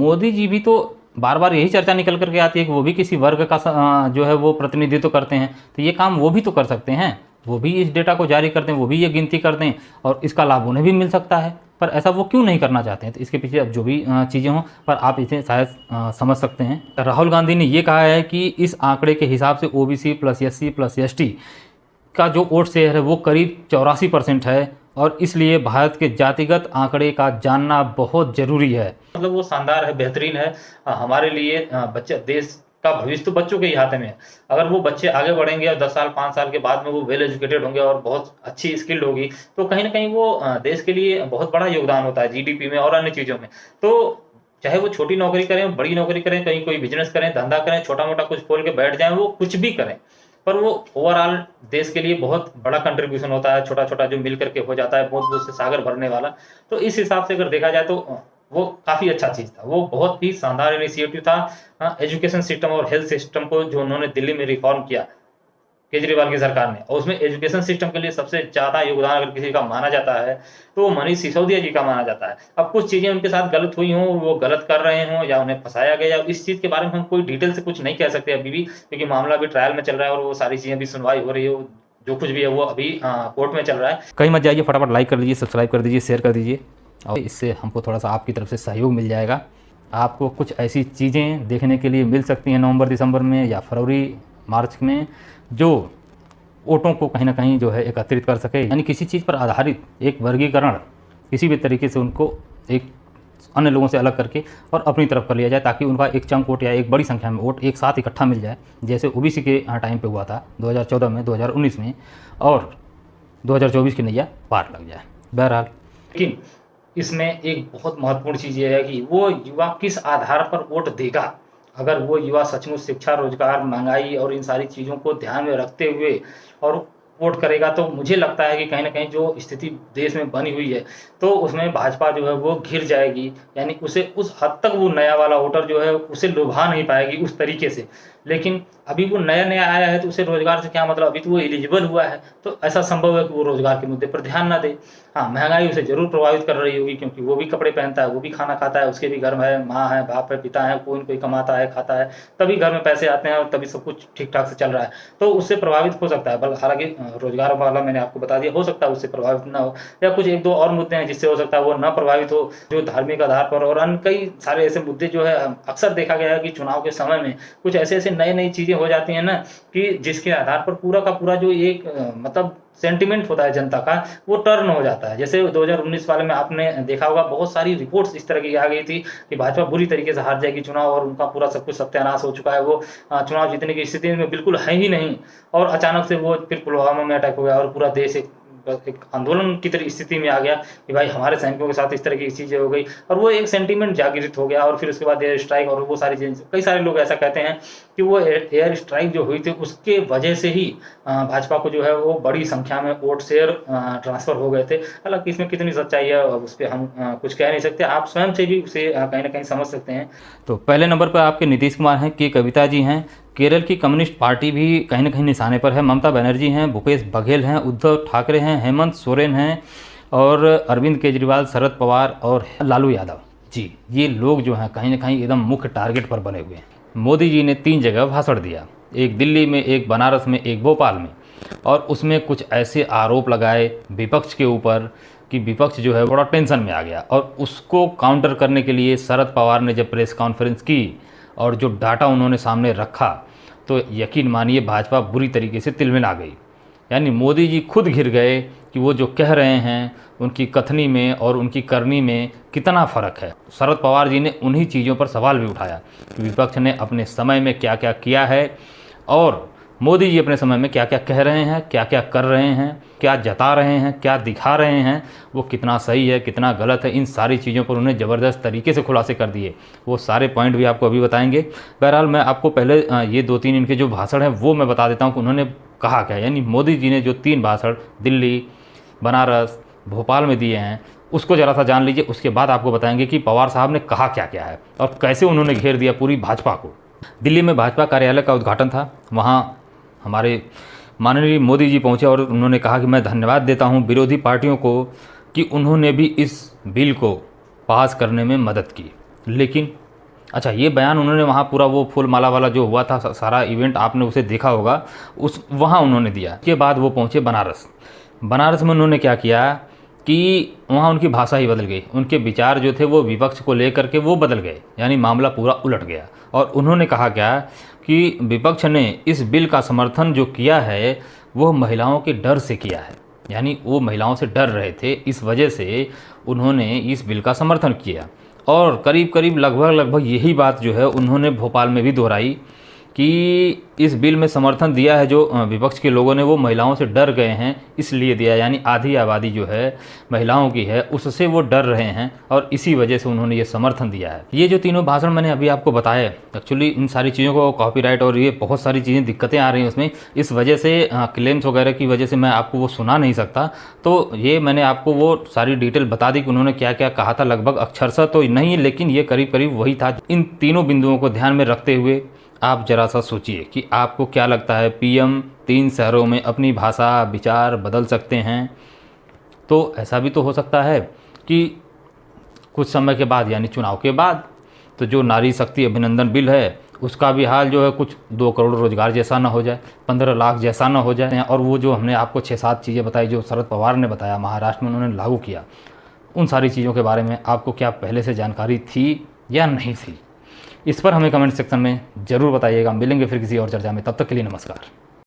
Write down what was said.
मोदी जी भी तो बार बार यही चर्चा निकल करके आती है कि वो भी किसी वर्ग का जो है वो प्रतिनिधित्व करते हैं, तो ये काम वो भी तो कर सकते हैं, वो भी इस डेटा को जारी करते हैं, वो भी ये गिनती करते हैं और इसका लाभ उन्हें भी मिल सकता है। पर ऐसा वो क्यों नहीं करना चाहते हैं? तो इसके पीछे अब जो भी चीज़ें हों, पर आप इसे शायद समझ सकते हैं। राहुल गांधी ने ये कहा है कि इस आंकड़े के हिसाब से OBC plus SC plus ST का जो वोट शेयर है वो करीब 84% है और इसलिए भारत के जातिगत आंकड़े का जानना बहुत ज़रूरी है। मतलब वो शानदार है, बेहतरीन है हमारे लिए। बच्चे, देश का भविष्य तो बच्चों के ही हाथ में है। अगर वो बच्चे आगे बढ़ेंगे और 10 साल 5 साल के बाद में वो वेल एजुकेटेड होंगे और बहुत अच्छी स्किल्ड होगी, तो कहीं ना कहीं वो देश के लिए बहुत बड़ा योगदान होता है GDP में और अन्य चीज़ों में। तो चाहे वो छोटी नौकरी करें, बड़ी नौकरी करें, कहीं कोई बिजनेस करें, धंधा करें, छोटा मोटा कुछ खोल के बैठ जाएं, वो कुछ भी करें, पर वो ओवरऑल देश के लिए बहुत बड़ा कंट्रीब्यूशन होता है। छोटा छोटा जो मिल करके हो जाता है, बहुत बहुत से सागर भरने वाला। तो इस हिसाब से अगर देखा जाए तो वो काफ़ी अच्छा चीज़ था, वो बहुत ही शानदार इनिशिएटिव था। एजुकेशन सिस्टम और हेल्थ सिस्टम को जो उन्होंने दिल्ली में रिफॉर्म किया केजरीवाल की सरकार ने, और उसमें एजुकेशन सिस्टम के लिए सबसे ज़्यादा योगदान अगर किसी का माना जाता है तो वो मनीष सिसोदिया जी का माना जाता है। अब कुछ चीज़ें उनके साथ गलत हुई हों, वो गलत कर रहे हों या उन्हें फंसाया गया, इस चीज़ के बारे में हम कोई डिटेल से कुछ नहीं कह सकते अभी भी, क्योंकि मामला अभी ट्रायल में चल रहा है और वो सारी चीज़ें भी सुनवाई हो रही है। जो कुछ भी है वो अभी कोर्ट में चल रहा है। कहीं मत जाइए, फटाफट लाइक कर दीजिए, सब्सक्राइब कर दीजिए, शेयर कर दीजिए और इससे हमको थोड़ा सा आपकी तरफ से सहयोग मिल जाएगा। आपको कुछ ऐसी चीज़ें देखने के लिए मिल सकती हैं नवंबर दिसंबर में या फरवरी मार्च में, जो वोटों को कहीं ना कहीं जो है एकत्रित कर सके। यानी किसी चीज़ पर आधारित एक वर्गीकरण किसी भी तरीके से उनको एक अन्य लोगों से अलग करके और अपनी तरफ कर लिया जाए, ताकि उनका एक चंक वोट या एक बड़ी संख्या में वोट एक साथ इकट्ठा मिल जाए, जैसे OBC के टाइम पे हुआ था 2014 में, 2019 में, और 2024 की नैया पार लग जाए। बहरहाल, लेकिन इसमें एक बहुत महत्वपूर्ण चीज़ ये है कि वो युवा किस आधार पर वोट देगा। अगर वो युवा सचमुच शिक्षा, रोजगार, महंगाई और इन सारी चीज़ों को ध्यान में रखते हुए और वोट करेगा, तो मुझे लगता है कि कहीं ना कहीं जो स्थिति देश में बनी हुई है तो उसमें भाजपा जो है वो घिर जाएगी। यानी उसे उस हद तक वो नया वाला वोटर जो है उसे लुभा नहीं पाएगी उस तरीके से। लेकिन अभी वो नया नया आया है तो उसे रोजगार से क्या मतलब, अभी तो वो एलिजिबल हुआ है, तो ऐसा संभव है कि वो रोजगार के मुद्दे पर ध्यान ना दे। हाँ, महंगाई उसे जरूर प्रभावित कर रही होगी, क्योंकि वो भी कपड़े पहनता है, वो भी खाना खाता है, उसके भी घर में है, माँ है, बाप है, पिता है, कोई न कोई कमाता है, खाता है, तभी घर में पैसे आते हैं और तभी सब कुछ ठीक ठाक से चल रहा है। तो उससे प्रभावित हो सकता है। हालांकि रोजगार वाला मैंने आपको बता दिया, हो सकता है उससे प्रभावित ना हो, या कुछ एक दो और मुद्दे हैं जिससे हो सकता है वो ना प्रभावित हो, जो धार्मिक आधार पर और अन्य कई सारे ऐसे मुद्दे जो है अक्सर देखा गया है कि चुनाव के समय में कुछ ऐसे ऐसे नई नई चीज़ें हो जाती हैं ना, कि जिसके आधार पर पूरा का पूरा जो एक मतलब सेंटिमेंट होता है जनता का, वो टर्न हो जाता है। जैसे 2019 वाले में आपने देखा होगा, बहुत सारी रिपोर्ट्स इस तरह की आ गई थी कि भाजपा बुरी तरीके से हार जाएगी चुनाव और उनका पूरा सब कुछ सत्यानाश हो चुका है, वो चुनाव जीतने की स्थिति में बिल्कुल है ही नहीं। और अचानक से वो फिर पुलवामा में अटैक हो गया और पूरा देश एक आंदोलन की तरह स्थिति में आ गया कि भाई हमारे सैनिकों के साथ इस तरह की चीज़ें हो गई, और वो एक सेंटीमेंट जागृत हो गया। और फिर उसके बाद एयर स्ट्राइक और वो सारी चीज़ें, कई सारे लोग ऐसा कहते हैं कि वो एयर स्ट्राइक जो हुई थी उसके वजह से ही भाजपा को जो है वो बड़ी संख्या में वोट शेयर ट्रांसफर हो गए थे। हालांकि इसमें कितनी सच्चाई है उस पर हम कुछ कह नहीं सकते, आप स्वयं से भी उसे कहीं ना कहीं समझ सकते हैं। तो पहले नंबर पर आपके नीतीश कुमार हैं, के कविता जी हैं, केरल की कम्युनिस्ट पार्टी भी कहीं ना कहीं निशाने पर है, ममता बनर्जी हैं, भूपेश बघेल हैं, उद्धव ठाकरे हैं, हेमंत सोरेन हैं और अरविंद केजरीवाल, शरद पवार और लालू यादव जी। ये लोग जो हैं कहीं ना कहीं एकदम मुख्य टारगेट पर बने हुए हैं। मोदी जी ने 3 जगह भाषण दिया, एक दिल्ली में, एक बनारस में, एक भोपाल में, और उसमें कुछ ऐसे आरोप लगाए विपक्ष के ऊपर कि विपक्ष जो है बड़ा टेंशन में आ गया। और उसको काउंटर करने के लिए शरद पवार ने जब प्रेस कॉन्फ्रेंस की और जो डाटा उन्होंने सामने रखा, तो यकीन मानिए भाजपा बुरी तरीके से तिलमिला गई। यानी मोदी जी खुद घिर गए कि वो जो कह रहे हैं उनकी कथनी में और उनकी करनी में कितना फ़र्क है। शरद पवार जी ने उन्हीं चीज़ों पर सवाल भी उठाया कि विपक्ष ने अपने समय में क्या क्या किया है और मोदी जी अपने समय में क्या क्या कह रहे हैं, क्या क्या कर रहे हैं, क्या जता रहे हैं, क्या दिखा रहे हैं, वो कितना सही है, कितना गलत है। इन सारी चीज़ों पर उन्हें ज़बरदस्त तरीके से खुलासे कर दिए। वो सारे पॉइंट भी आपको अभी बताएंगे। बहरहाल, मैं आपको पहले ये 2-3 इनके जो भाषण हैं वो मैं बता देता हूँ कि उन्होंने कहा क्या। यानी मोदी जी ने जो 3 भाषण दिल्ली, बनारस, भोपाल में दिए हैं, उसको ज़रा सा जान लीजिए। उसके बाद आपको बताएंगे कि पवार साहब ने कहा क्या क्या है और कैसे उन्होंने घेर दिया पूरी भाजपा को। दिल्ली में भाजपा कार्यालय का उद्घाटन था, वहाँ हमारे माननीय मोदी जी पहुंचे और उन्होंने कहा कि मैं धन्यवाद देता हूं विरोधी पार्टियों को कि उन्होंने भी इस बिल को पास करने में मदद की, लेकिन अच्छा, ये बयान उन्होंने वहाँ पूरा वो फूल माला वाला जो हुआ था सारा इवेंट आपने उसे देखा होगा, उस वहाँ उन्होंने दिया। उसके बाद वो पहुँचे बनारस। बनारस में उन्होंने क्या किया कि वहाँ उनकी भाषा ही बदल गई, उनके विचार जो थे वो विपक्ष को लेकर के वो बदल गए, यानी मामला पूरा उलट गया। और उन्होंने कहा क्या कि विपक्ष ने इस बिल का समर्थन जो किया है वो महिलाओं के डर से किया है, यानी वो महिलाओं से डर रहे थे, इस वजह से उन्होंने इस बिल का समर्थन किया। और करीब करीब लगभग यही बात जो है उन्होंने भोपाल में भी दोहराई कि इस बिल में समर्थन दिया है जो विपक्ष के लोगों ने, वो महिलाओं से डर गए हैं इसलिए दिया, यानी आधी आबादी जो है महिलाओं की है, उससे वो डर रहे हैं और इसी वजह से उन्होंने ये समर्थन दिया है। ये जो तीनों भाषण मैंने अभी आपको बताए, एक्चुअली इन सारी चीज़ों को कॉपीराइट और ये बहुत सारी चीज़ें दिक्कतें आ रही हैं उसमें, इस वजह से क्लेम्स वगैरह की वजह से मैं आपको वो सुना नहीं सकता। तो ये मैंने आपको वो सारी डिटेल बता दी कि उन्होंने क्या क्या कहा था, लगभग अक्षरशः तो नहीं, लेकिन ये करीब करीब वही था। इन तीनों बिंदुओं को ध्यान में रखते हुए आप जरा सा सोचिए कि आपको क्या लगता है, पीएम 3 शहरों में अपनी भाषा विचार बदल सकते हैं? तो ऐसा भी तो हो सकता है कि कुछ समय के बाद, यानी चुनाव के बाद, तो जो नारी शक्ति अभिनंदन बिल है उसका भी हाल जो है कुछ 2 करोड़ रोजगार जैसा ना हो जाए, 15 लाख जैसा ना हो जाए। और वो जो हमने आपको 6-7 चीज़ें बताई जो शरद पवार ने बताया महाराष्ट्र में उन्होंने लागू किया, उन सारी चीज़ों के बारे में आपको क्या पहले से जानकारी थी या नहीं थी? इस पर हमें कमेंट सेक्शन में ज़रूर बताइएगा। मिलेंगे फिर किसी और चर्चा में, तब तक के लिए नमस्कार।